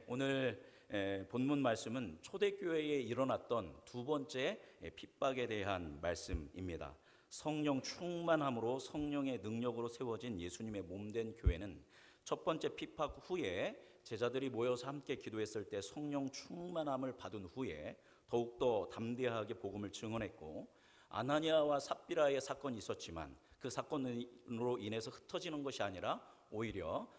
오늘 본문 말씀은 초대교회에 일어났던 두 번째 핍박에 대한 말씀입니다. 성령 충만함으로 성령의 능력으로 세워진 예수님의 몸된 교회는 첫 번째 핍박 후에 제자들이 모여서 함께 기도했을 때 성령 충만함을 받은 후에 더욱더 담대하게 복음을 증언했고, 아나니아와 삽비라의 사건이 있었지만 그 사건으로 인해서 흩어지는 것이 아니라 오히려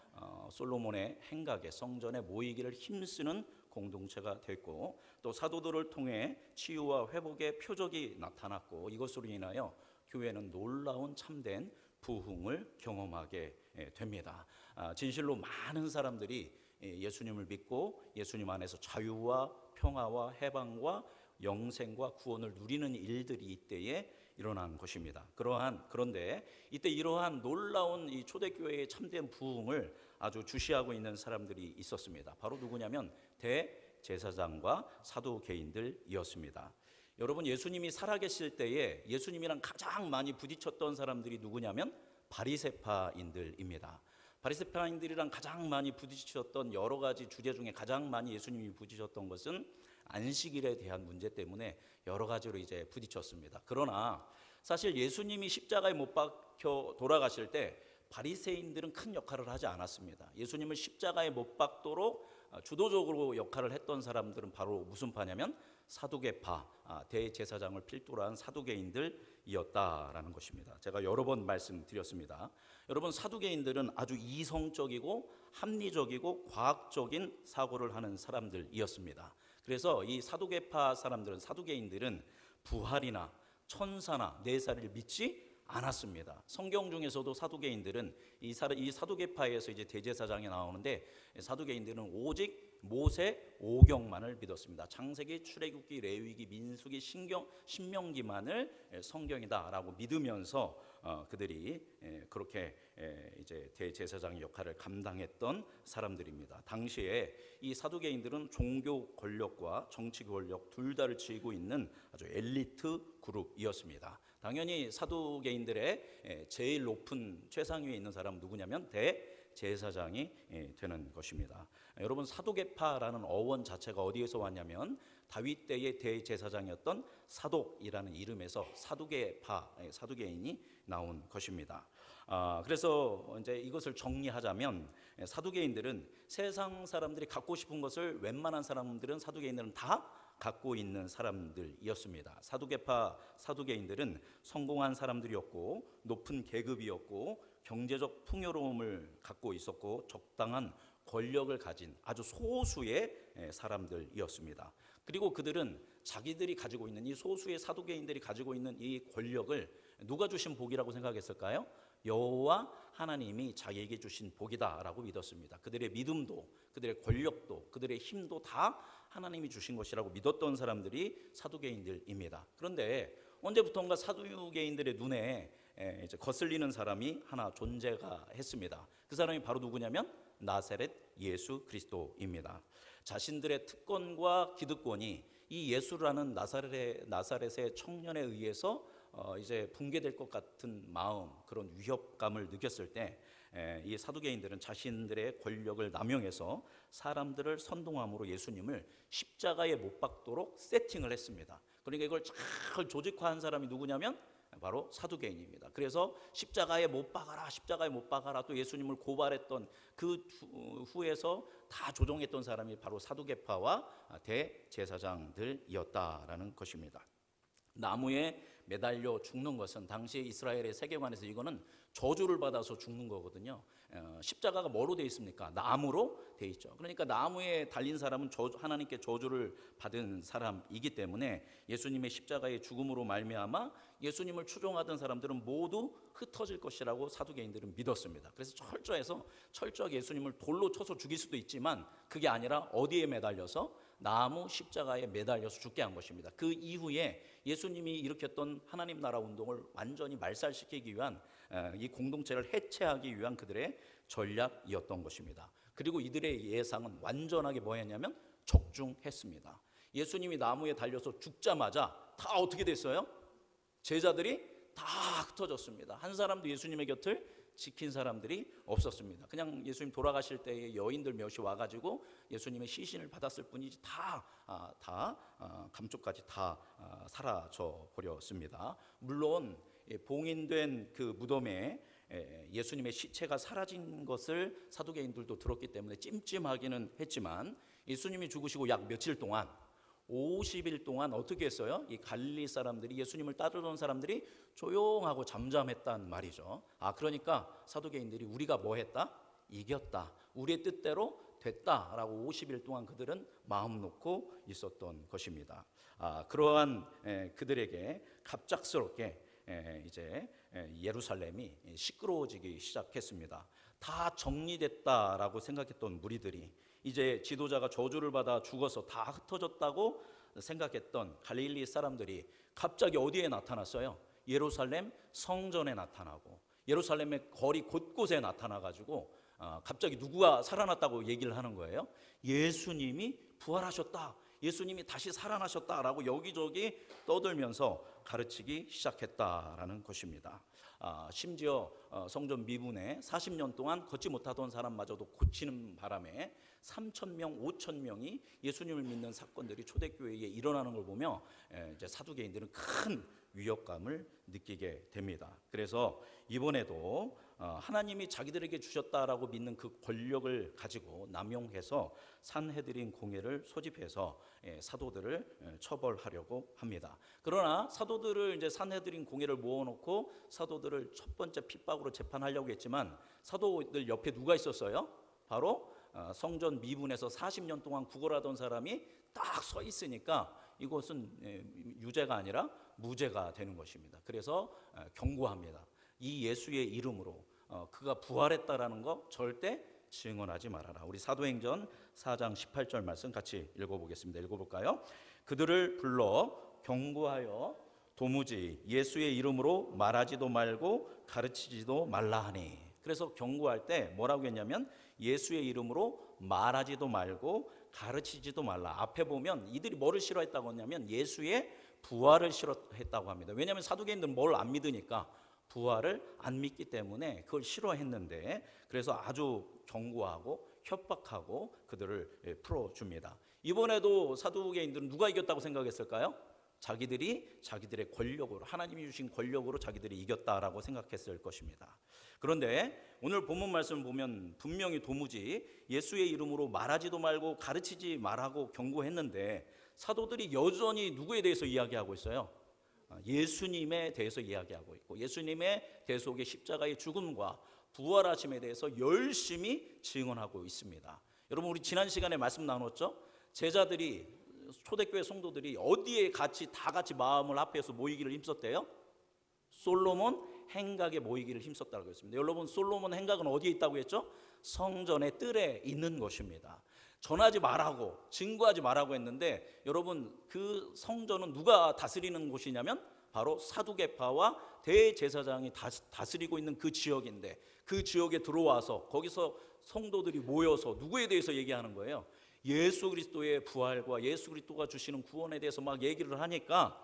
솔로몬의 행각에 성전에 모이기를 힘쓰는 공동체가 됐고, 또 사도들을 통해 치유와 회복의 표적이 나타났고, 이것으로 인하여 교회는 놀라운 참된 부흥을 경험하게 됩니다. 진실로 많은 사람들이 예수님을 믿고 예수님 안에서 자유와 평화와 해방과 영생과 구원을 누리는 일들이 이때에 일어난 것입니다. 그런데 이때 이러한 놀라운 이 초대교회의 참된 부흥을 아주 주시하고 있는 사람들이 있었습니다. 바로 누구냐면 대제사장과 사두개인들이었습니다. 여러분, 예수님이 살아계실 때에 예수님이랑 가장 많이 부딪혔던 사람들이 누구냐면 바리새파인들입니다. 바리새파인들이랑 가장 많이 부딪혔던 여러 가지 주제 중에 가장 많이 예수님이 부딪혔던 것은 안식일에 대한 문제 때문에 여러 가지로 이제 부딪혔습니다. 그러나 사실 예수님이 십자가에 못 박혀 돌아가실 때 바리새인들은 큰 역할을 하지 않았습니다. 예수님을 십자가에 못 박도록 주도적으로 역할을 했던 사람들은 바로 무슨 파냐면 사두개파, 대제사장을 필두로 한 사두개인들이었다라는 것입니다. 제가 여러 번 말씀드렸습니다. 여러분, 사두개인들은 아주 이성적이고 합리적이고 과학적인 사고를 하는 사람들이었습니다. 그래서 이 사두개인들은 부활이나 천사나 내사를 믿지 않았습니다. 성경 중에서도 사두개인들은 이 사두개파에서 이제 대제사장이 나오는데, 사두개인들은 오직 모세 오경만을 믿었습니다. 창세기, 출애굽기, 레위기, 민수기, 신명기만을 성경이다라고 믿으면서 그들이 그렇게 이제 대제사장의 역할을 감당했던 사람들입니다. 당시에 이 사두개인들은 종교 권력과 정치 권력 둘 다를 쥐고 있는 아주 엘리트 그룹이었습니다. 당연히 사두개인들의 제일 높은 최상위에 있는 사람은 누구냐면 대제사장이 되는 것입니다. 여러분, 사두개파라는 어원 자체가 어디에서 왔냐면 다윗 때의 대제사장이었던 사독이라는 이름에서 사두개인이 나온 것입니다. 그래서 이제 이것을 정리하자면 사두개인들은 세상 사람들이 갖고 싶은 것을 웬만한 사두개인들은 다 갖고 있는 사람들이었습니다. 사두개인들은 성공한 사람들이었고, 높은 계급이었고, 경제적 풍요로움을 갖고 있었고, 적당한 권력을 가진 아주 소수의 사람들이었습니다. 그리고 그들은 자기들이 가지고 있는 이 소수의 사두개인들이 가지고 있는 이 권력을 누가 주신 복이라고 생각했을까요? 여호와 하나님이 자기에게 주신 복이다라고 믿었습니다. 그들의 믿음도, 그들의 권력도, 그들의 힘도 다 하나님이 주신 것이라고 믿었던 사람들이 사두개인들입니다. 그런데 언제부턴가 사두개인들의 눈에 이제 거슬리는 사람이 하나 존재가 했습니다. 그 사람이 바로 누구냐면 나사렛 예수 그리스도입니다. 자신들의 특권과 기득권이 이 예수라는 나사렛의 청년에 의해서 이제 붕괴될 것 같은 마음, 그런 위협감을 느꼈을 때 이 사두개인들은 자신들의 권력을 남용해서 사람들을 선동함으로 예수님을 십자가에 못 박도록 세팅을 했습니다. 그러니까 이걸 잘 조직화한 사람이 누구냐면 바로 사두개인입니다. 그래서 십자가에 못 박아라 또 예수님을 고발했던 그 후에서 다 조종했던 사람이 바로 사두개파와 대제사장들이었다라는 것입니다. 나무에 매달려 죽는 것은 당시 이스라엘의 세계관에서 이거는 저주를 받아서 죽는 거거든요. 십자가가 뭐로 되어 있습니까? 나무로 되어 있죠. 그러니까 나무에 달린 사람은 하나님께 저주를 받은 사람이기 때문에 예수님의 십자가의 죽음으로 말미암아 예수님을 추종하던 사람들은 모두 흩어질 것이라고 사두개인들은 믿었습니다. 그래서 철저하게 예수님을 돌로 쳐서 죽일 수도 있지만 그게 아니라 어디에 매달려서 나무 십자가에 매달려서 죽게 한 것입니다. 그 이후에 예수님이 일으켰던 하나님 나라 운동을 완전히 말살시키기 위한 이 공동체를 해체하기 위한 그들의 전략이었던 것입니다. 그리고 이들의 예상은 완전하게 뭐였냐면 적중했습니다. 예수님이 나무에 달려서 죽자마자 다 어떻게 됐어요? 제자들이 다 흩어졌습니다. 한 사람도 예수님의 곁을 지킨 사람들이 없었습니다. 그냥 예수님 돌아가실 때에 여인들 몇이 와가지고 예수님의 시신을 받았을 뿐이지 다 감쪽까지 다 사라져 버렸습니다. 물론 봉인된 그 무덤에 예수님의 시체가 사라진 것을 사두개인들도 들었기 때문에 찜찜하기는 했지만, 예수님이 죽으시고 약 며칠 동안 50일 동안 어떻게 했어요? 이 갈릴리 사람들이, 예수님을 따르던 사람들이 조용하고 잠잠했단 말이죠. 그러니까 사두개인들이 우리가 뭐 했다? 이겼다. 우리의 뜻대로 됐다라고 50일 동안 그들은 마음 놓고 있었던 것입니다. 그러한 그들에게 갑작스럽게 이제 예루살렘이 시끄러워지기 시작했습니다. 다 정리됐다라고 생각했던 무리들이 이제 지도자가 저주를 받아 죽어서 다 흩어졌다고 생각했던 갈릴리 사람들이 갑자기 어디에 나타났어요? 예루살렘 성전에 나타나고, 예루살렘의 거리 곳곳에 나타나가지고 갑자기 누구가 살아났다고 얘기를 하는 거예요? 예수님이 부활하셨다, 예수님이 다시 살아나셨다라고 여기저기 떠들면서 가르치기 시작했다라는 것입니다. 심지어 성전 미문에 40년 동안 걷지 못하던 사람마저도 고치는 바람에 3,000명, 5,000명이 예수님을 믿는 사건들이 초대교회에 일어나는 걸 보며 이제 사두개인들은 큰 위협감을 느끼게 됩니다. 그래서 이번에도 하나님이 자기들에게 주셨다라고 믿는 그 권력을 가지고 남용해서 산헤드린 공회를 소집해서 사도들을 처벌하려고 합니다. 그러나 사도들을 이제 산헤드린 공회를 모아놓고 사도들을 첫 번째 핍박으로 재판하려고 했지만, 사도들 옆에 누가 있었어요? 바로 성전 미문에서 40년 동안 구걸하던 사람이 딱 서 있으니까 이것은 유죄가 아니라 무죄가 되는 것입니다. 그래서 경고합니다. 이 예수의 이름으로 그가 부활했다라는 거 절대 증언하지 말아라. 우리 사도행전 4장 18절 말씀 같이 읽어보겠습니다. 읽어볼까요? 그들을 불러 경고하여 도무지 예수의 이름으로 말하지도 말고 가르치지도 말라 하니. 그래서 경고할 때 뭐라고 했냐면 예수의 이름으로 말하지도 말고 가르치지도 말라. 앞에 보면 이들이 뭐를 싫어했다고 하냐면 예수의 부활을 싫어했다고 합니다. 왜냐하면 사두개인들은 뭘 안 믿으니까 부활을 안 믿기 때문에 그걸 싫어했는데, 그래서 아주 경고하고 협박하고 그들을 풀어줍니다. 이번에도 사두개인들은 누가 이겼다고 생각했을까요? 자기들의 권력으로, 하나님이 주신 권력으로 자기들이 이겼다라고 생각했을 것입니다. 그런데 오늘 본문 말씀을 보면 분명히 도무지 예수의 이름으로 말하지도 말고 가르치지 말라고 경고했는데, 사도들이 여전히 누구에 대해서 이야기하고 있어요? 예수님에 대해서 이야기하고 있고, 예수님의 대속의 십자가의 죽음과 부활하심에 대해서 열심히 증언하고 있습니다. 여러분, 우리 지난 시간에 말씀 나눴죠? 제자들이, 초대교회 성도들이 어디에 다 같이 마음을 합해서 모이기를 힘썼대요? 솔로몬 행각에 모이기를 힘썼다고 했습니다. 여러분, 솔로몬 행각은 어디에 있다고 했죠? 성전의 뜰에 있는 것입니다. 전하지 말라고, 증거하지 말라고 했는데, 여러분, 그 성전은 누가 다스리는 곳이냐면 바로 사두개파와 대제사장이 다스리고 있는 그 지역인데, 그 지역에 들어와서 거기서 성도들이 모여서 누구에 대해서 얘기하는 거예요? 예수 그리스도의 부활과 예수 그리스도가 주시는 구원에 대해서 막 얘기를 하니까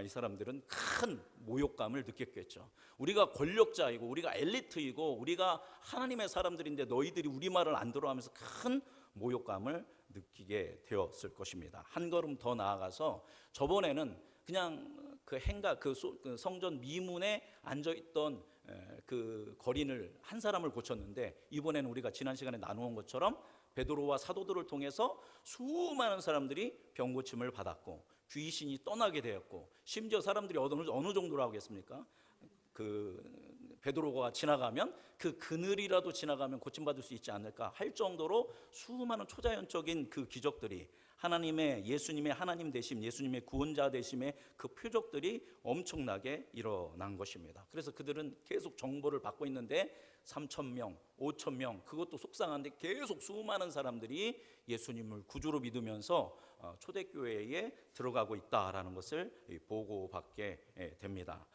이 사람들은 큰 모욕감을 느꼈겠죠. 우리가 권력자이고 우리가 엘리트이고 우리가 하나님의 사람들인데 너희들이 우리 말을 안 들어하면서 큰 모욕감을 느끼게 되었을 것입니다. 한 걸음 더 나아가서 저번에는 그냥 그 성전 미문에 앉아있던 그 거린을 한 사람을 고쳤는데, 이번에는 우리가 지난 시간에 나누은 것처럼 베드로와 사도들을 통해서 수많은 사람들이 병고침을 받았고 귀신이 떠나게 되었고, 심지어 사람들이 어느 정도로 하겠습니까? 베드로가 지나가면 그 그늘이라도 지나가면 고침받을 수 있지 않을까 할 정도로 수많은 초자연적인 그 기적들이, 예수님의 하나님 되심, 예수님의 구원자 되심의 그 표적들이 엄청나게 일어난 것입니다. 그래서 그들은 계속 정보를 받고 있는데 3,000명, 5,000명, 그것도 속상한데 계속 수많은 사람들이 예수님을 구주로 믿으면서 초대교회에 들어가고 있다라는 것을 보고받게 됩니다.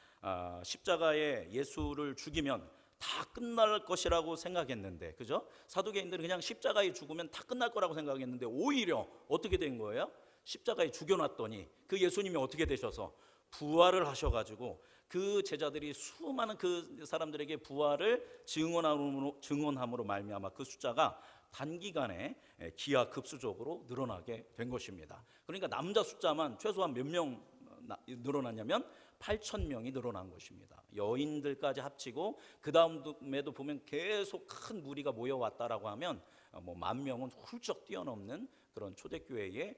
십자가에 예수를 죽이면 다 끝날 것이라고 생각했는데, 그죠? 사두개인들은 그냥 십자가에 죽으면 다 끝날 거라고 생각했는데, 오히려 어떻게 된 거예요? 십자가에 죽여놨더니 그 예수님이 어떻게 되셔서 부활을 하셔가지고 그 제자들이 수많은 그 사람들에게 부활을 증언함으로 말미암아 그 숫자가 단기간에 기하급수적으로 늘어나게 된 것입니다. 그러니까 남자 숫자만 최소한 몇 명 늘어났냐면 8,000명이 늘어난 것입니다. 여인들까지 합치고 그 다음에도 보면 계속 큰 무리가 모여왔다라고 하면 뭐 10,000명은 훌쩍 뛰어넘는 그런 초대교회의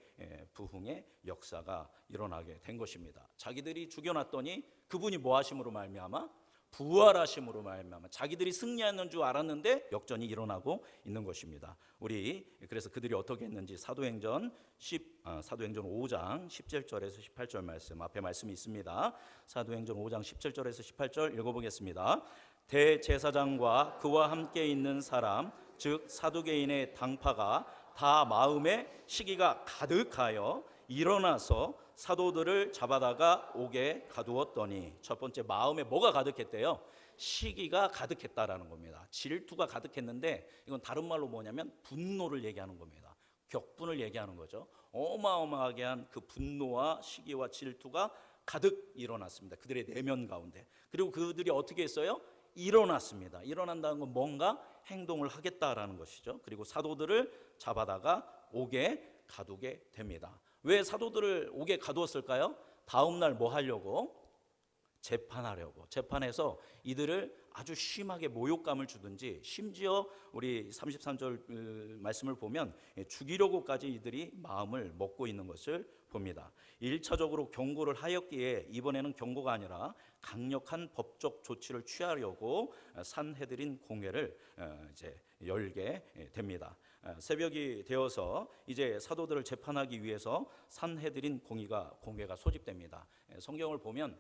부흥의 역사가 일어나게 된 것입니다. 자기들이 죽여놨더니 그분이 뭐 하심으로 말미암아? 부활하심으로 말미암아 자기들이 승리하는 줄 알았는데 역전이 일어나고 있는 것입니다. 그래서 그들이 어떻게 했는지 사도행전 5장 17절에서 18절 말씀, 앞에 말씀이 있습니다. 사도행전 5장 17절에서 18절 읽어보겠습니다. 대제사장과 그와 함께 있는 사람 즉 사두개인의 당파가 다 마음에 시기가 가득하여 일어나서 사도들을 잡아다가 옥에 가두었더니, 첫 번째 마음에 뭐가 가득했대요? 시기가 가득했다라는 겁니다. 질투가 가득했는데 이건 다른 말로 뭐냐면 분노를 얘기하는 겁니다. 격분을 얘기하는 거죠. 어마어마하게 한 그 분노와 시기와 질투가 가득 일어났습니다. 그들의 내면 가운데. 그리고 그들이 어떻게 했어요? 일어났습니다. 일어난다는 건 뭔가 행동을 하겠다라는 것이죠. 그리고 사도들을 잡아다가 옥에 가두게 됩니다. 왜 사도들을 옥에 가두었을까요? 다음 날 뭐 하려고? 재판하려고. 재판해서 이들을 아주 심하게 모욕감을 주든지, 심지어 우리 33절 말씀을 보면 죽이려고까지 이들이 마음을 먹고 있는 것을 봅니다. 1차적으로 경고를 하였기에 이번에는 경고가 아니라 강력한 법적 조치를 취하려고 산헤드린 공회를 이제 열게 됩니다. 새벽이 되어서 이제 사도들을 재판하기 위해서 산헤드린 공회가 소집됩니다. 성경을 보면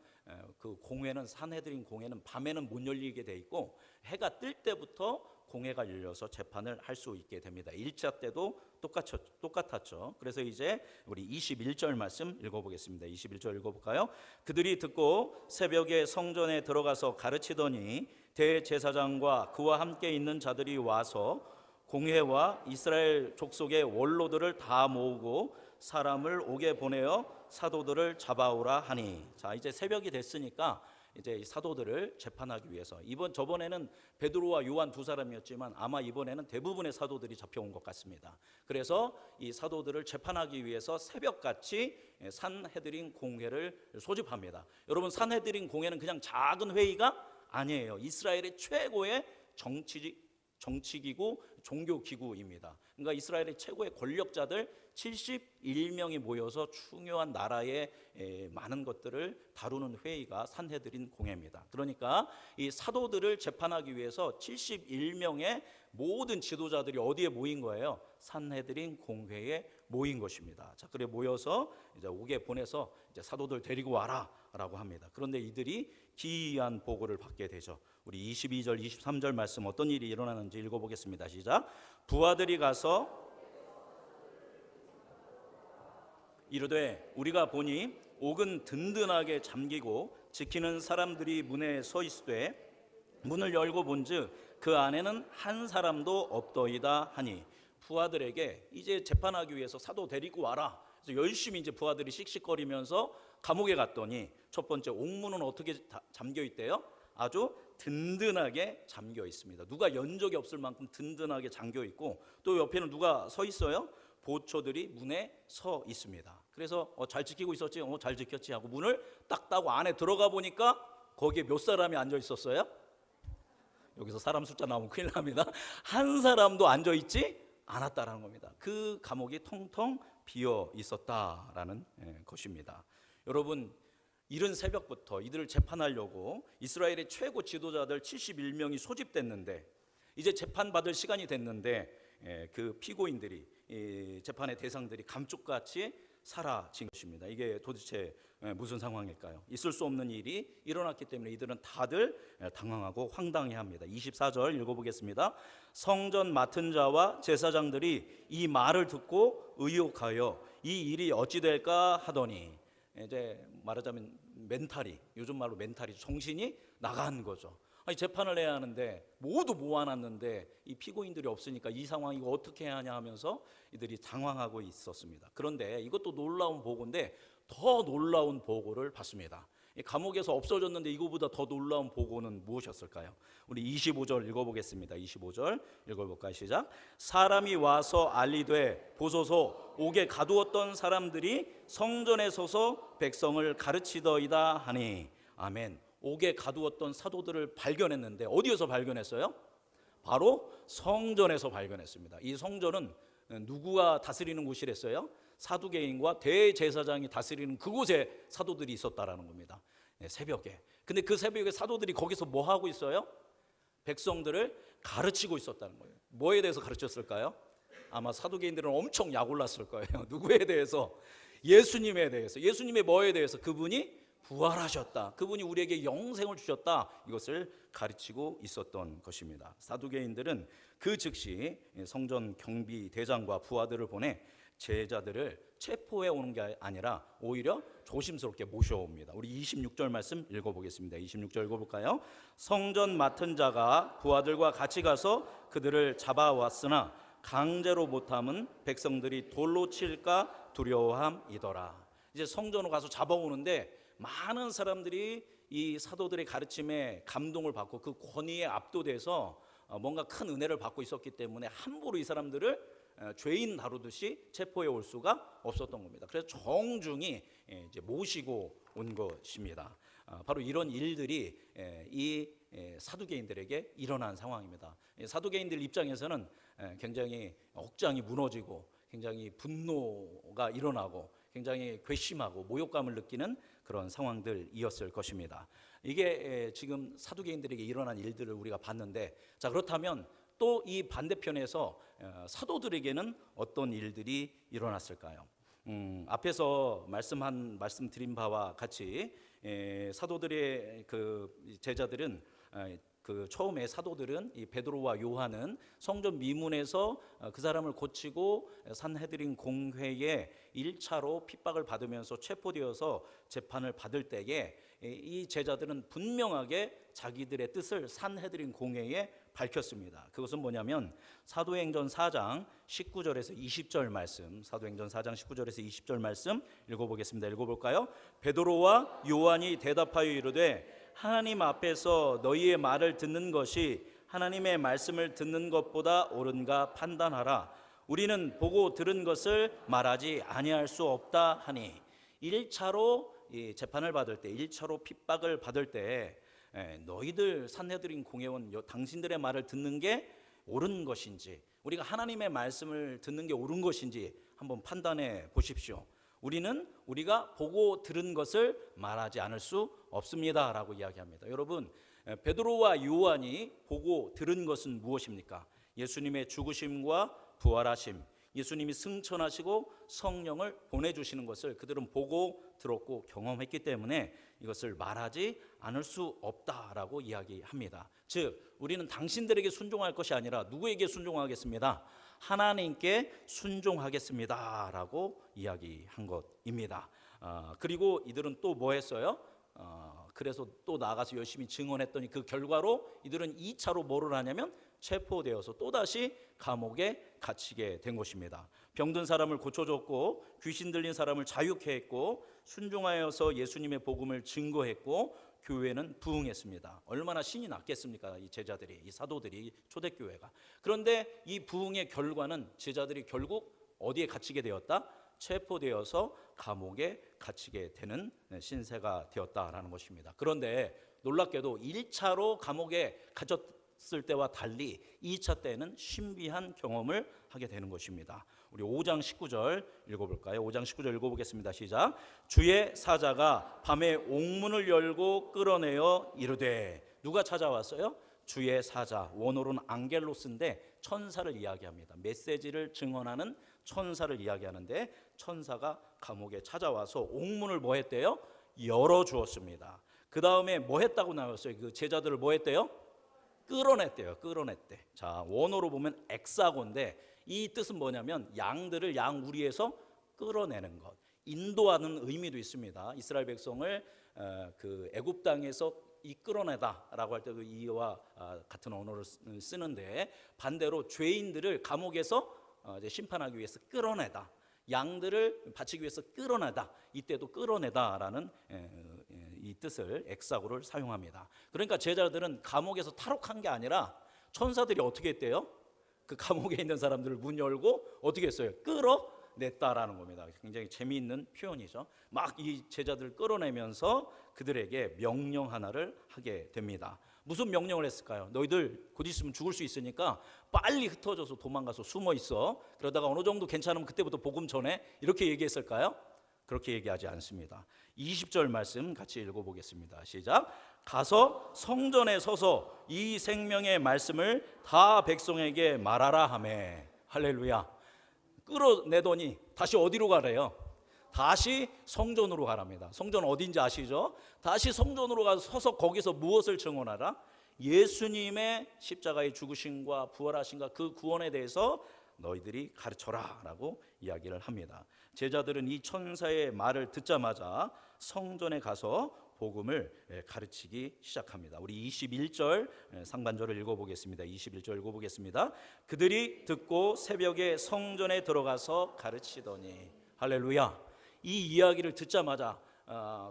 그 공회는, 산헤드린 공회는 밤에는 못 열리게 돼 있고 해가 뜰 때부터 공회가 열려서 재판을 할 수 있게 됩니다. 1차 때도 똑같았죠. 그래서 이제 우리 21절 말씀 읽어보겠습니다. 21절 읽어볼까요? 그들이 듣고 새벽에 성전에 들어가서 가르치더니 대제사장과 그와 함께 있는 자들이 와서 공회와 이스라엘 족속의 원로들을 다 모으고 사람을 옥에 보내어 사도들을 잡아오라 하니. 자, 이제 새벽이 됐으니까 이제 사도들을 재판하기 위해서, 저번에는 베드로와 요한 두 사람이었지만 아마 이번에는 대부분의 사도들이 잡혀온 것 같습니다. 그래서 이 사도들을 재판하기 위해서 새벽같이 산헤드린 공회를 소집합니다. 여러분, 산헤드린 공회는 그냥 작은 회의가 아니에요. 이스라엘의 최고의 정치기구, 종교기구입니다. 그러니까 이스라엘의 최고의 권력자들 71명이 모여서 중요한 나라의 많은 것들을 다루는 회의가 산헤드린 공회입니다. 그러니까 이 사도들을 재판하기 위해서 71명의 모든 지도자들이 어디에 모인 거예요? 산헤드린 공회에 모인 것입니다. 자, 그래 모여서 이제 옥에 보내서 이제 사도들 데리고 와라라고 합니다. 그런데 이들이 기이한 보고를 받게 되죠. 우리 22절, 23절 말씀 어떤 일이 일어나는지 읽어보겠습니다. 시작. 부하들이 가서 이르되 우리가 보니 옥은 든든하게 잠기고 지키는 사람들이 문에 서 있으되 문을 열고 본즉 그 안에는 한 사람도 없더이다 하니. 부하들에게 이제 재판하기 위해서 사도 데리고 와라. 그래서 열심히 이제 부하들이 씩씩거리면서 감옥에 갔더니 첫 번째, 옥문은 어떻게 잠겨 있대요? 아주 든든하게 잠겨 있습니다. 누가 연 적이 없을 만큼 든든하게 잠겨 있고, 또 옆에는 누가 서 있어요? 보초들이 문에 서 있습니다. 그래서 잘 지키고 있었지? 잘 지켰지 하고 문을 딱 따고 안에 들어가 보니까 거기에 몇 사람이 앉아 있었어요? 여기서 사람 숫자 나오면 큰일 납니다. 한 사람도 앉아 있지 않았다라는 겁니다. 그 감옥이 텅텅 비어 있었다라는 것입니다. 여러분, 이른 새벽부터 이들을 재판하려고 이스라엘의 최고 지도자들 71명이 소집됐는데, 이제 재판받을 시간이 됐는데 그 피고인들이, 재판의 대상들이 감쪽같이 사라진 것입니다. 이게 도대체 무슨 상황일까요? 있을 수 없는 일이 일어났기 때문에 이들은 다들 당황하고 황당해합니다. 24절 읽어보겠습니다. 성전 맡은 자와 제사장들이 이 말을 듣고 의혹하여 이 일이 어찌 될까 하더니, 이제 말하자면 요즘 말로 멘탈이, 정신이 나간 거죠. 아니 재판을 해야 하는데 모두 모아놨는데 이 피고인들이 없으니까 이 상황 이거 어떻게 해야 하냐 하면서 이들이 당황하고 있었습니다. 그런데 이것도 놀라운 보고인데 더 놀라운 보고를 받습니다. 이 감옥에서 없어졌는데 이거보다 더 놀라운 보고는 무엇이었을까요? 우리 25절 읽어보겠습니다. 25절 읽어볼까요? 시작. 사람이 와서 알리되 보소서 옥에 가두었던 사람들이 성전에 서서 백성을 가르치더이다 하니. 아멘. 옥에 가두었던 사도들을 발견했는데 어디에서 발견했어요? 바로 성전에서 발견했습니다. 이 성전은 누구가 다스리는 곳이랬어요? 사두개인과 대제사장이 다스리는 그곳에 사도들이 있었다라는 겁니다. 새벽에. 근데 그 새벽에 사도들이 거기서 뭐 하고 있어요? 백성들을 가르치고 있었다는 거예요. 뭐에 대해서 가르쳤을까요? 아마 사두개인들은 엄청 약올랐을 거예요. 누구에 대해서? 예수님에 대해서. 예수님의 뭐에 대해서? 그분이 부활하셨다. 그분이 우리에게 영생을 주셨다. 이것을 가르치고 있었던 것입니다. 사두개인들은 그 즉시 성전 경비 대장과 부하들을 보내 제자들을 체포해 오는 게 아니라 오히려 조심스럽게 모셔옵니다. 우리 26절 말씀 읽어보겠습니다. 26절 읽어볼까요? 성전 맡은 자가 부하들과 같이 가서 그들을 잡아왔으나 강제로 못함은 백성들이 돌로 칠까 두려워함이더라. 이제 성전으로 가서 잡아오는데 많은 사람들이 이 사도들의 가르침에 감동을 받고 그 권위에 압도돼서 뭔가 큰 은혜를 받고 있었기 때문에 함부로 이 사람들을 죄인 다루듯이 체포해 올 수가 없었던 겁니다. 그래서 정중히 이제 모시고 온 것입니다. 바로 이런 일들이 이 사두개인들에게 일어난 상황입니다. 사두개인들 입장에서는 굉장히 억장이 무너지고 굉장히 분노가 일어나고 굉장히 괘씸하고 모욕감을 느끼는 그런 상황들이었을 것입니다. 이게 지금 사두개인들에게 일어난 일들을 우리가 봤는데, 자 그렇다면 또 이 반대편에서 사도들에게는 어떤 일들이 일어났을까요? 앞에서 말씀드린 바와 같이 사도들의 그 제자들은 그 처음에 사도들은 이 베드로와 요한은 성전 미문에서 그 사람을 고치고 산헤드린 공회에 1차로 핍박을 받으면서 체포되어서 재판을 받을 때에 이 제자들은 분명하게 자기들의 뜻을 산헤드린 공회에 밝혔습니다. 그것은 뭐냐면 사도행전 4장 19절에서 20절 말씀, 사도행전 4장 19절에서 20절 말씀 읽어보겠습니다. 읽어볼까요? 베드로와 요한이 대답하여 이르되 하나님 앞에서 너희의 말을 듣는 것이 하나님의 말씀을 듣는 것보다 옳은가 판단하라. 우리는 보고 들은 것을 말하지 아니할 수 없다 하니. 1차로 재판을 받을 때, 1차로 핍박을 받을 때 너희들 산헤드린 공회원 당신들의 말을 듣는 게 옳은 것인지, 우리가 하나님의 말씀을 듣는 게 옳은 것인지 한번 판단해 보십시오. 우리가 보고 들은 것을 말하지 않을 수 없습니다 라고 이야기합니다. 여러분, 베드로와 요한이 보고 들은 것은 무엇입니까? 예수님의 죽으심과 부활하심, 예수님이 승천하시고 성령을 보내주시는 것을 그들은 보고 들었고 경험했기 때문에 이것을 말하지 않을 수 없다라고 이야기합니다. 즉 우리는 당신들에게 순종할 것이 아니라 누구에게 순종하겠습니다? 하나님께 순종하겠습니다 라고 이야기한 것입니다. 그리고 이들은 또 뭐 했어요? 그래서 또 나가서 열심히 증언했더니 그 결과로 이들은 2차로 뭐를 하냐면 체포되어서 또다시 감옥에 갇히게 된 것입니다. 병든 사람을 고쳐줬고 귀신 들린 사람을 자유케 했고 순종하여서 예수님의 복음을 증거했고 교회는 부흥했습니다. 얼마나 신이 났겠습니까? 이 제자들이, 이 사도들이, 초대교회가. 그런데 이 부흥의 결과는 제자들이 결국 어디에 갇히게 되었다? 체포되어서 감옥에 갇히게 되는 신세가 되었다라는 것입니다. 그런데 놀랍게도 1차로 감옥에 갇혔을 때와 달리 2차 때는 신비한 경험을 하게 되는 것입니다. 우리 5장 19절 읽어볼까요? 5장 19절 읽어보겠습니다. 시작. 주의 사자가 밤에 옥문을 열고 끌어내어 이르되. 누가 찾아왔어요? 주의 사자, 원어로는 앙겔로스인데 천사를 이야기합니다. 메시지를 증언하는 천사를 이야기하는데 천사가 감옥에 찾아와서 옥문을 뭐 했대요? 열어주었습니다. 그 다음에 뭐 했다고 나왔어요? 그 제자들을 뭐 했대요? 끌어냈대요. 끌어냈대. 자, 원어로 보면 엑사고인데 이 뜻은 뭐냐면 양들을 양우리에서 끌어내는 것, 인도하는 의미도 있습니다. 이스라엘 백성을 그 애굽 땅에서 이끌어내다라고 할 때 그 이와 같은 언어를 쓰는데, 반대로 죄인들을 감옥에서 이제 심판하기 위해서 끌어내다, 양들을 바치기 위해서 끌어내다, 이때도 끌어내다라는 이 뜻을 엑사고를 사용합니다. 그러니까 제자들은 감옥에서 탈옥한 게 아니라 천사들이 어떻게 했대요? 그 감옥에 있는 사람들을 문 열고 어떻게 했어요? 끌어냈다라는 겁니다. 굉장히 재미있는 표현이죠. 막 이 제자들을 끌어내면서 그들에게 명령 하나를 하게 됩니다. 무슨 명령을 했을까요? 너희들 곧 있으면 죽을 수 있으니까 빨리 흩어져서 도망가서 숨어 있어. 그러다가 어느 정도 괜찮으면 그때부터 복음 전해. 이렇게 얘기했을까요? 그렇게 얘기하지 않습니다. 20절 말씀 같이 읽어보겠습니다. 시작. 가서 성전에 서서 이 생명의 말씀을 다 백성에게 말하라 하매. 할렐루야. 끌어내더니 다시 어디로 가래요? 다시 성전으로 가랍니다. 성전 어딘지 아시죠? 다시 성전으로 가서 서서 거기서 무엇을 증언하라? 예수님의 십자가의 죽으심과 부활하심과 그 구원에 대해서 너희들이 가르쳐라 라고 이야기를 합니다. 제자들은 이 천사의 말을 듣자마자 성전에 가서 복음을 가르치기 시작합니다. 우리 21절 상반절을 읽어보겠습니다. 21절 읽어보겠습니다. 그들이 듣고 새벽에 성전에 들어가서 가르치더니. 할렐루야. 이 이야기를 듣자마자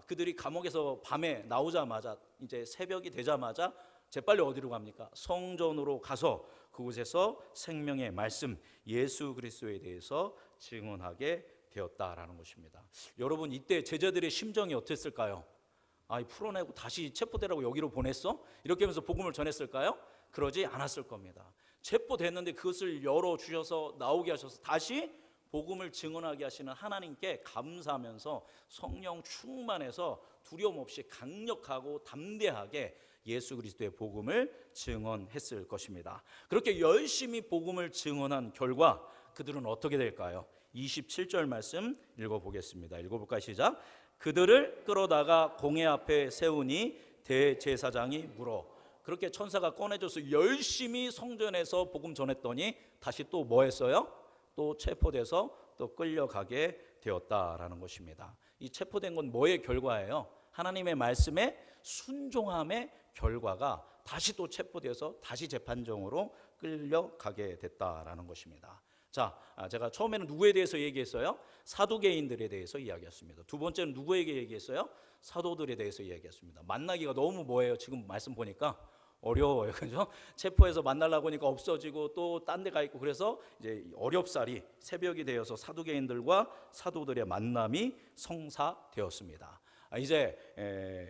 그들이 감옥에서 밤에 나오자마자 이제 새벽이 되자마자 재빨리 어디로 갑니까? 성전으로 가서 그곳에서 생명의 말씀 예수 그리스도에 대해서 증언하게 되었다라는 것입니다. 여러분, 이때 제자들의 심정이 어땠을까요? 풀어내고 다시 체포되라고 여기로 보냈어? 이렇게 하면서 복음을 전했을까요? 그러지 않았을 겁니다. 체포됐는데 그것을 열어주셔서 나오게 하셔서 다시 복음을 증언하게 하시는 하나님께 감사하면서 성령 충만해서 두려움 없이 강력하고 담대하게 예수 그리스도의 복음을 증언했을 것입니다. 그렇게 열심히 복음을 증언한 결과 그들은 어떻게 될까요? 27절 말씀 읽어보겠습니다. 읽어볼까요? 시작. 그들을 끌어다가 공회 앞에 세우니 대제사장이 물어. 그렇게 천사가 꺼내줘서 열심히 성전에서 복음 전했더니 다시 또 뭐 했어요? 또 체포돼서 또 끌려가게 되었다라는 것입니다. 이 체포된 건 뭐의 결과예요? 하나님의 말씀에 순종함의 결과가 다시 또 체포돼서 다시 재판정으로 끌려가게 됐다라는 것입니다. 자, 제가 처음에는 누구에 대해서 얘기했어요? 사두개인들에 대해서 이야기했습니다. 두 번째는 누구에게 얘기했어요? 사도들에 대해서 이야기했습니다. 만나기가 너무 뭐예요? 지금 말씀 보니까 어려워요. 그죠? 체포해서 만나려고 하니까 없어지고 또 딴 데 가 있고, 그래서 이제 어렵사리 새벽이 되어서 사두개인들과 사도들의 만남이 성사되었습니다. 이제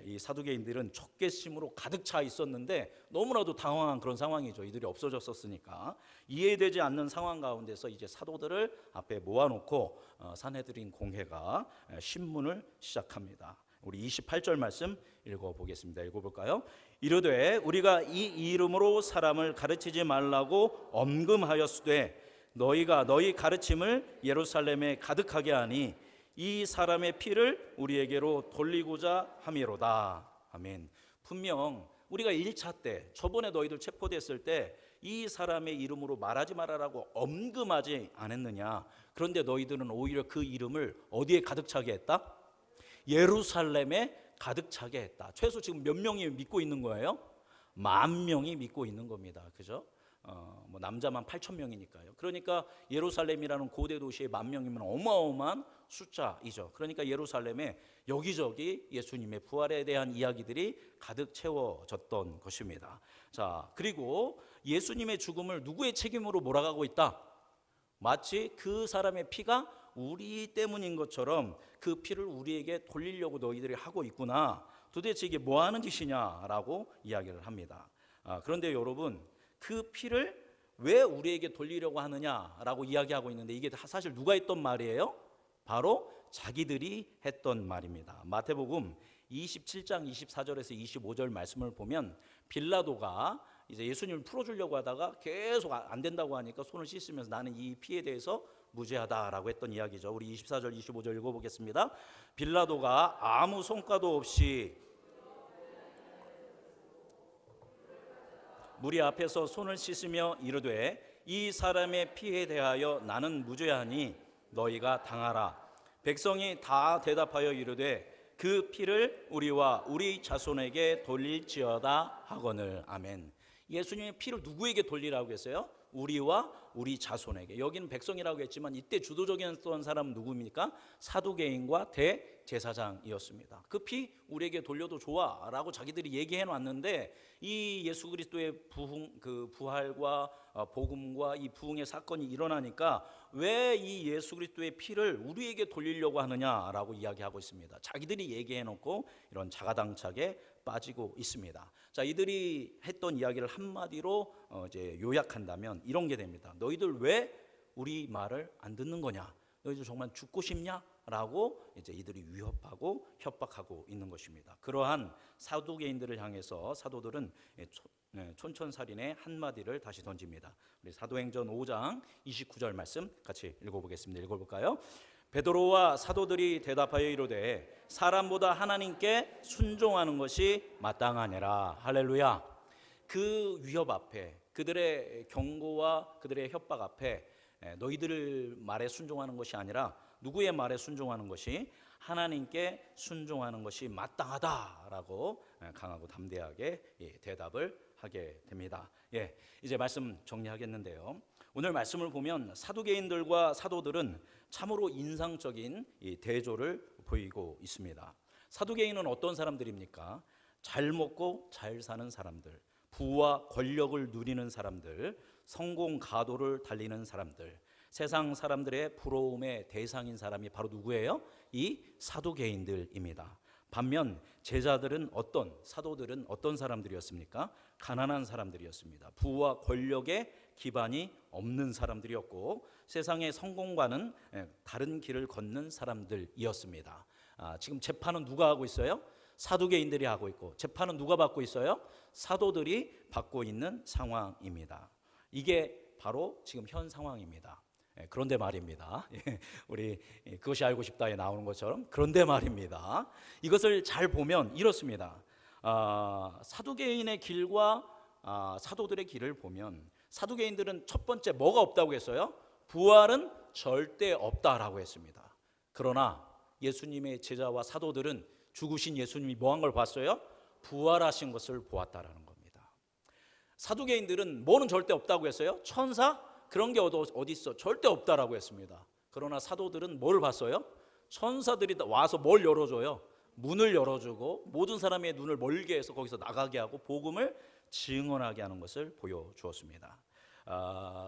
이 사두개인들은 촉개심으로 가득 차 있었는데 너무나도 당황한 그런 상황이죠. 이들이 없어졌었으니까 이해되지 않는 상황 가운데서 이제 사도들을 앞에 모아놓고 산헤드린 공회가 신문을 시작합니다. 우리 28절 말씀 읽어보겠습니다. 읽어볼까요? 이르되 우리가 이 이름으로 사람을 가르치지 말라고 엄금하였으되 너희가 너희 가르침을 예루살렘에 가득하게 하니 이 사람의 피를 우리에게로 돌리고자 함이로다. 아멘. 분명 우리가 1차 때 저번에 너희들 체포됐을 때 이 사람의 이름으로 말하지 말아라고 엄금하지 않았느냐. 그런데 너희들은 오히려 그 이름을 어디에 가득 차게 했다? 예루살렘에 가득 차게 했다. 최소 지금 몇 명이 믿고 있는 거예요? 10,000명이 믿고 있는 겁니다. 그죠? 뭐 남자만 8,000명이니까요. 그러니까 예루살렘이라는 고대 도시에 10,000명이면 어마어마한 숫자이죠. 그러니까 예루살렘에 여기저기 예수님의 부활에 대한 이야기들이 가득 채워졌던 것입니다. 자, 그리고 예수님의 죽음을 누구의 책임으로 몰아가고 있다? 마치 그 사람의 피가 우리 때문인 것처럼 그 피를 우리에게 돌리려고 너희들이 하고 있구나. 도대체 이게 뭐 하는 짓이냐라고 이야기를 합니다. 그런데 여러분, 그 피를 왜 우리에게 돌리려고 하느냐라고 이야기하고 있는데 이게 사실 누가 했던 말이에요? 바로 자기들이 했던 말입니다. 마태복음 27장 24절에서 25절 말씀을 보면 빌라도가 이제 예수님을 풀어주려고 하다가 계속 안 된다고 하니까 손을 씻으면서 나는 이 피에 대해서 무죄하다라고 했던 이야기죠. 우리 24절 25절 읽어보겠습니다. 빌라도가 아무 성과도 없이 무리 앞에서 손을 씻으며 이르되 이 사람의 피에 대하여 나는 무죄하니 너희가 당하라. 백성이 다 대답하여 이르되 그 피를 우리와 우리 자손에게 돌릴지어다 하거늘. 아멘. 예수님의 피를 누구에게 돌리라고 했어요? 우리와 우리 자손에게. 여기는 백성이라고 했지만 이때 주도적이었던 사람은 누구입니까? 사두개인과 대제사장이었습니다. 그 피 우리에게 돌려도 좋아라고 자기들이 얘기해 놨는데, 이 예수 그리스도의 부활과 복음과 이 부흥의 사건이 일어나니까 왜 이 예수 그리스도의 피를 우리에게 돌리려고 하느냐라고 이야기하고 있습니다. 자기들이 얘기해 놓고 이런 자가당착에 빠지고 있습니다. 자, 이들이 했던 이야기를 한마디로 이제 요약한다면 이런 게 됩니다. 너희들 왜 우리 말을 안 듣는 거냐? 너희들 정말 죽고 싶냐? 라고 이제 이들이 위협하고 협박하고 있는 것입니다. 그러한 사두개인들을 향해서 사도들은 촌철살인의 한마디를 다시 던집니다. 우리 사도행전 5장 29절 말씀 같이 읽어보겠습니다. 읽어볼까요? 베드로와 사도들이 대답하여 이르되 사람보다 하나님께 순종하는 것이 마땅하니라. 할렐루야. 그 위협 앞에, 그들의 경고와 그들의 협박 앞에 너희들 말에 순종하는 것이 아니라 누구의 말에 순종하는 것이, 하나님께 순종하는 것이 마땅하다라고 강하고 담대하게 대답을 하게 됩니다. 이제 말씀 정리하겠는데요. 오늘 말씀을 보면 사두개인들과 사도들은 참으로 인상적인 대조를 보이고 있습니다. 사두개인은 어떤 사람들입니까? 잘 먹고 잘 사는 사람들, 부와 권력을 누리는 사람들, 성공 가도를 달리는 사람들, 세상 사람들의 부러움의 대상인 사람이 바로 누구예요? 이 사두개인들입니다. 반면 제자들은 사도들은 어떤 사람들이었습니까? 가난한 사람들이었습니다. 부와 권력에 기반이 없는 사람들이었고 세상의 성공과는 다른 길을 걷는 사람들이었습니다. 지금 재판은 누가 하고 있어요? 사두개인들이 하고 있고, 재판은 누가 받고 있어요? 사도들이 받고 있는 상황입니다. 이게 바로 지금 현 상황입니다. 그런데 말입니다. 우리 그것이 알고 싶다에 나오는 것처럼, 그런데 말입니다. 이것을 잘 보면 이렇습니다. 사두개인의 길과 사도들의 길을 보면, 사두개인들은 첫 번째 뭐가 없다고 했어요? 부활은 절대 없다라고 했습니다. 그러나 예수님의 제자와 사도들은 죽으신 예수님이 뭐한 걸 봤어요? 부활하신 것을 보았다라는 겁니다. 사두개인들은 뭐는 절대 없다고 했어요? 천사? 그런 게 어디 있어? 절대 없다라고 했습니다. 그러나 사도들은 뭘 봤어요? 천사들이 와서 뭘 열어줘요? 문을 열어주고 모든 사람의 눈을 멀게 해서 거기서 나가게 하고 복음을 증언하게 하는 것을 보여주었습니다.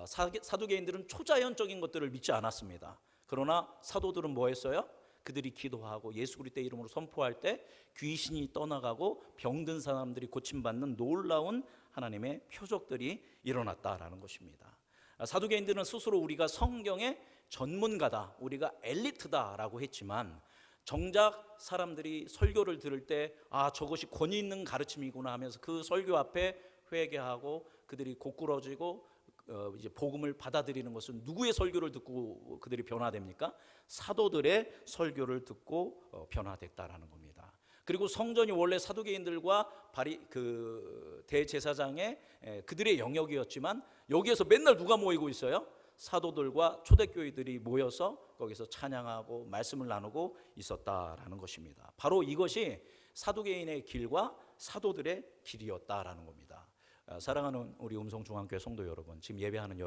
사두개인들은 초자연적인 것들을 믿지 않았습니다. 그러나 사도들은 뭐 했어요? 그들이 기도하고 예수 그리스도의 이름으로 선포할 때 귀신이 떠나가고 병든 사람들이 고침받는 놀라운 하나님의 표적들이 일어났다라는 것입니다. 사두개인들은 스스로 우리가 성경의 전문가다, 우리가 엘리트다라고 했지만, 정작 사람들이 설교를 들을 때 저것이 권위 있는 가르침이구나 하면서 그 설교 앞에 회개하고 그들이 고꾸러지고 이제 복음을 받아들이는 것은 누구의 설교를 듣고 그들이 변화됩니까? 사도들의 설교를 듣고 변화됐다라는 겁니다. 그리고 성전이 원래 사두개인들과 대제사장의 그들의 영역이었지만, 여기에서 맨날 누가 모이고 있어요? 사도들과 초대교회들이 모여서 거기서 찬양하고 말씀을 나누고 있었다라는 것입니다. 바로 이것이 사두개인의 길과 사도들의 길이었다라는 겁니다. 사랑하는 우리 음성중앙교회 성도 여러분, 지금 예배하는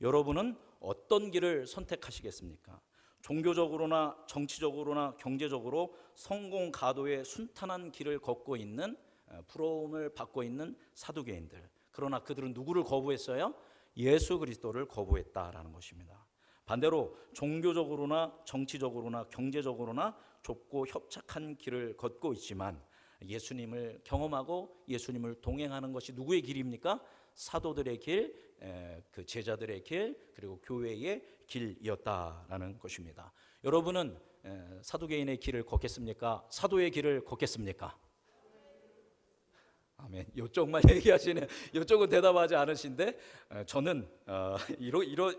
여러분은 어떤 길을 선택하시겠습니까? 종교적으로나 정치적으로나 경제적으로 성공 가도의 순탄한 길을 걷고 있는, 부러움을 받고 있는 사두개인들. 그러나 그들은 누구를 거부했어요? 예수 그리스도를 거부했다라는 것입니다. 반대로 종교적으로나 정치적으로나 경제적으로나 좁고 협착한 길을 걷고 있지만 예수님을 경험하고 예수님을 동행하는 것이 누구의 길입니까? 사도들의 길, 그 제자들의 길, 그리고 교회의 길이었다라는 것입니다. 여러분은 사두개인의 길을 걷겠습니까? 사도의 길을 걷겠습니까? 아멘. 이쪽만 얘기하시네. 이쪽은 대답하지 않으신데, 저는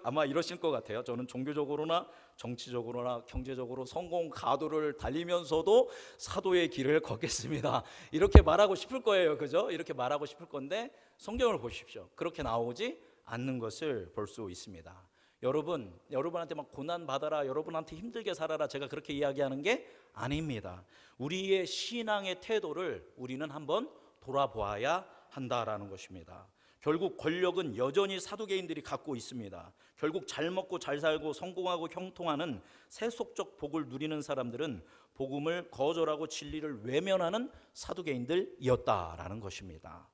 아마 이러실 것 같아요. 저는 종교적으로나 정치적으로나 경제적으로 성공 가도를 달리면서도 사도의 길을 걷겠습니다. 이렇게 말하고 싶을 거예요, 그죠? 이렇게 말하고 싶을 건데 성경을 보십시오. 그렇게 나오지 않는 것을 볼 수 있습니다. 여러분한테 막 고난 받아라, 여러분한테 힘들게 살아라, 제가 그렇게 이야기하는 게 아닙니다. 우리의 신앙의 태도를 우리는 한번 돌아보아야 한다라는 것입니다. 결국 권력은 여전히 사두개인들이 갖고 있습니다. 결국 잘 먹고 잘 살고 성공하고 형통하는 세속적 복을 누리는 사람들은 복음을 거절하고 진리를 외면하는 사두개인들이었다라는 것입니다.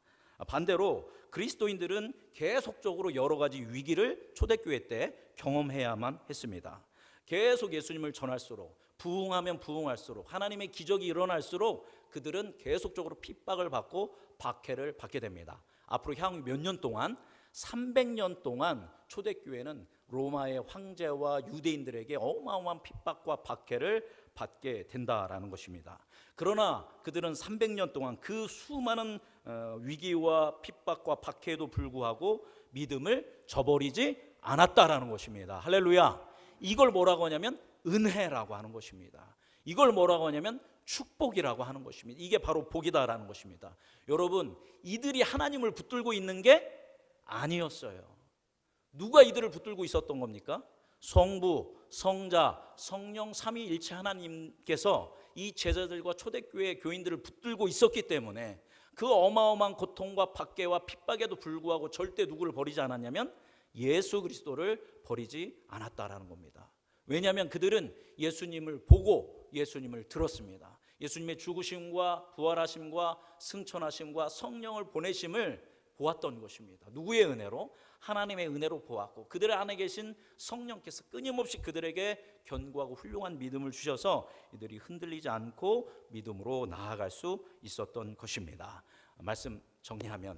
반대로 그리스도인들은 계속적으로 여러 가지 위기를 초대교회 때 경험해야만 했습니다. 계속 예수님을 전할수록, 부흥하면 부흥할수록, 하나님의 기적이 일어날수록 그들은 계속적으로 핍박을 받고 박해를 받게 됩니다. 앞으로 향후 몇 년 동안, 300년 동안 초대교회는 로마의 황제와 유대인들에게 어마어마한 핍박과 박해를 받게 된다라는 것입니다. 그러나 그들은 300년 동안 그 수많은 위기와 핍박과 박해에도 불구하고 믿음을 저버리지 않았다라는 것입니다. 할렐루야. 이걸 뭐라고 하냐면 은혜라고 하는 것입니다. 이걸 뭐라고 하냐면 축복이라고 하는 것입니다. 이게 바로 복이다라는 것입니다. 여러분, 이들이 하나님을 붙들고 있는 게 아니었어요. 누가 이들을 붙들고 있었던 겁니까? 성부, 성자, 성령 삼위일체 하나님께서 이 제자들과 초대교회 교인들을 붙들고 있었기 때문에 그 어마어마한 고통과 박해와 핍박에도 불구하고 절대 누구를 버리지 않았냐면 예수 그리스도를 버리지 않았다라는 겁니다. 왜냐하면 그들은 예수님을 보고 예수님을 들었습니다. 예수님의 죽으심과 부활하심과 승천하심과 성령을 보내심을 보았던 것입니다. 누구의 은혜로? 하나님의 은혜로 보았고, 그들 안에 계신 성령께서 끊임없이 그들에게 견고하고 훌륭한 믿음을 주셔서 이들이 흔들리지 않고 믿음으로 나아갈 수 있었던 것입니다. 말씀 정리하면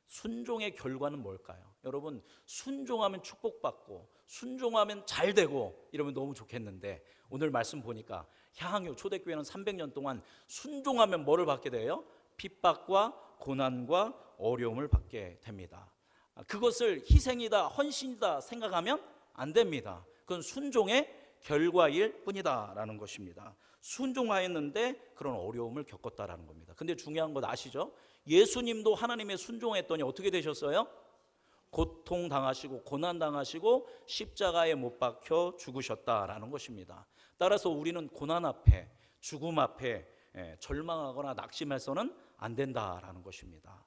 순종의 결과는 뭘까요? 여러분, 순종하면 축복받고 순종하면 잘 되고 이러면 너무 좋겠는데, 오늘 말씀 보니까 향유 초대교회는 300년 동안 순종하면 뭐를 받게 돼요? 핍박과 고난과 어려움을 받게 됩니다. 그것을 희생이다, 헌신이다 생각하면 안 됩니다. 그건 순종의 결과일 뿐이다라는 것입니다. 순종하였는데 그런 어려움을 겪었다라는 겁니다. 근데 중요한 것 아시죠? 예수님도 하나님의 순종했더니 어떻게 되셨어요? 고통당하시고 고난당하시고 십자가에 못 박혀 죽으셨다라는 것입니다. 따라서 우리는 고난 앞에, 죽음 앞에 절망하거나 낙심해서는 안 된다라는 것입니다.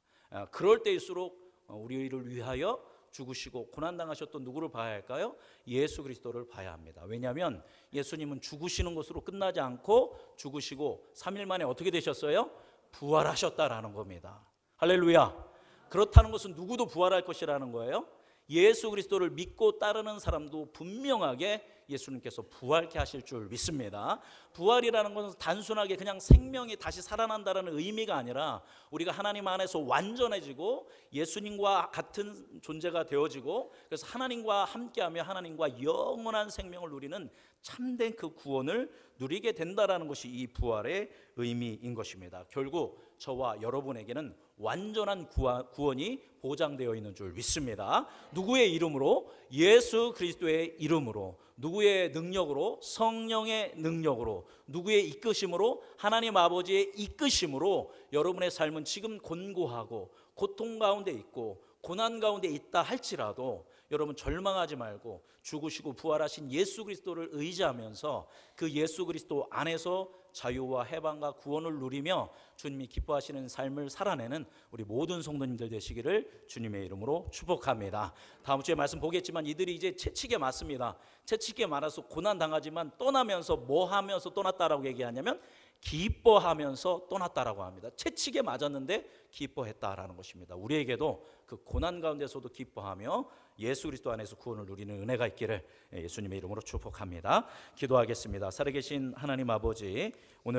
그럴 때일수록 우리를 위하여 죽으시고 고난당하셨던 누구를 봐야 할까요? 예수 그리스도를 봐야 합니다. 왜냐하면 예수님은 죽으시는 것으로 끝나지 않고 죽으시고 3일 만에 어떻게 되셨어요? 부활하셨다라는 겁니다. 할렐루야. 그렇다는 것은 누구도 부활할 것이라는 거예요. 예수 그리스도를 믿고 따르는 사람도 분명하게 예수님께서 부활케 하실 줄 믿습니다. 부활이라는 것은 단순하게 그냥 생명이 다시 살아난다는 의미가 아니라 우리가 하나님 안에서 완전해지고 예수님과 같은 존재가 되어지고, 그래서 하나님과 함께하며 하나님과 영원한 생명을 누리는 참된 그 구원을 누리게 된다는 것이 이 부활의 의미인 것입니다. 결국 저와 여러분에게는 완전한 구원이 보장되어 있는 줄 믿습니다. 누구의 이름으로? 예수 그리스도의 이름으로. 누구의 능력으로? 성령의 능력으로. 누구의 이끄심으로? 하나님 아버지의 이끄심으로. 여러분의 삶은 지금 곤고하고 고통 가운데 있고 고난 가운데 있다 할지라도 여러분 절망하지 말고 죽으시고 부활하신 예수 그리스도를 의지하면서 그 예수 그리스도 안에서 자유와 해방과 구원을 누리며 주님이 기뻐하시는 삶을 살아내는 우리 모든 성도님들 되시기를 주님의 이름으로 축복합니다. 다음 주에 말씀 보겠지만 이들이 이제 채찍에 맞습니다. 채찍에 맞아서 고난 당하지만 떠나면서 뭐 하면서 떠났다라고 얘기하냐면 기뻐하면서 떠났다라고 합니다. 채찍에 맞았는데 기뻐했다라는 것입니다. 우리에게도 그 고난 가운데서도 기뻐하며 예수 그리스도 안에서 구원을 누리는 은혜가 있기를 예수님의 이름으로 축복합니다. 기도하겠습니다. 살아계신 하나님 아버지, 오늘